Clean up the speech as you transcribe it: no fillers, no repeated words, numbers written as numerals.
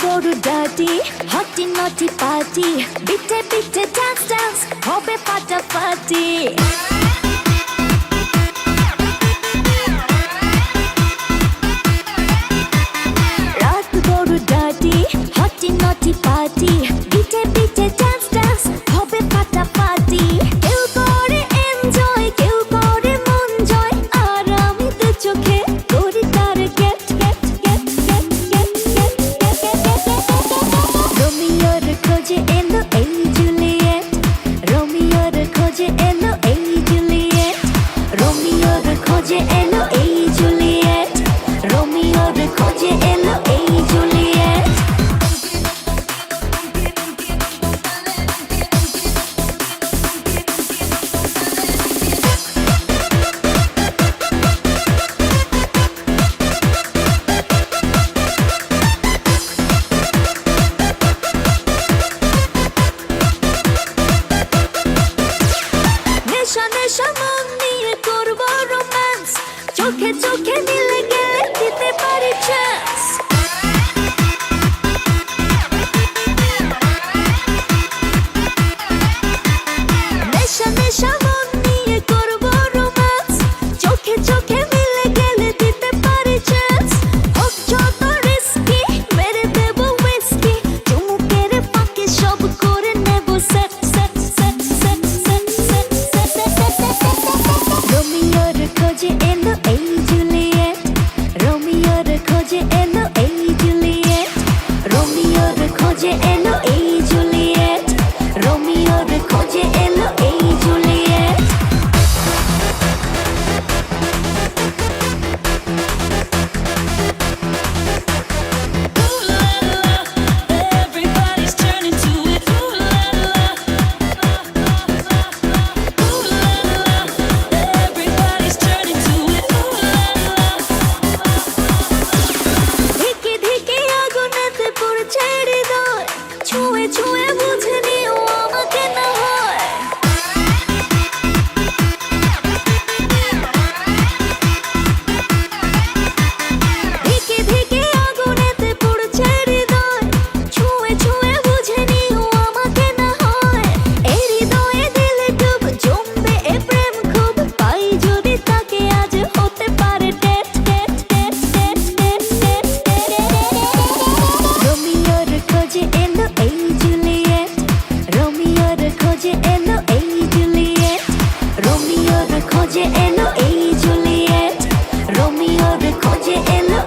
বড় ডাটি হটি নটি পার্টি বিটে বিটে ডান্স ডান্স হবে ফাটাফাটি রাত বড় ডাটি হটি নটি পার্টি বিটে বিটে ডান্স ডান্স হবে ফাটাফাটি কেউ করে এনজয় কেউ করে মন জয় আর আমি তো চোখে করি তার get get get get get get রোমিওর খোঁজে এলো এই জুলিয়েট রোমিওর খোঁজে এলো এই জুলিয়েট রোমিওর খোঁজে এলো এই জুলিয়েট রোমিওর খোঁজে এলো এই জুলিয়েট নেশা নেশা মন নিয়ে করবো রোম্যান্স চোখে চোখে মিলে গেলে দিতে পারি চান্স নেশা নেশা মন নিয়ে করবো রোম্যান্স চোখে চোখে মিলে গেলে দিতে পারি চান্স হোক যত রিস্কি মেরে দেব উইস্কি চুমুকের ফাঁকে সব করে নেব set set set set set set রোমিওর খোঁজে এলো এই জুলিয়েট রোমিওর খোঁজে এলো এই জুলিয়েট রোমিওর খোঁজে এলো এই জুলিয়েট রোমিওর খোঁজে এলো এই Juliet Everybody's turning to it. Ooh la la. Ooh la la. Everybody's turning to it. Ooh la la. ধিকে ধিকে আগুনেতে পড়ছে হৃদয় ছুঁয়ে ছুঁয়ে বুঝে নিও আমাকে না হয় ধিকে ধিকে আগুনেতে পড়ছে হৃদয় ছুঁয়ে ছুঁয়ে বুঝে নিও আমাকে না হয় এই হৃদয়ে দিলে ডুব জমবে এ প্রেম খুব পাই যদি তাকে আজ হতে পারে date date date date date date রোমিওর খোঁজে এলো এই জুলিয়েট রোমিওর খোঁজে এলো এই জুলিয়েট রোমিওর খোঁজে এলো এই জুলিয়েট রোমিওর খোঁজে এলো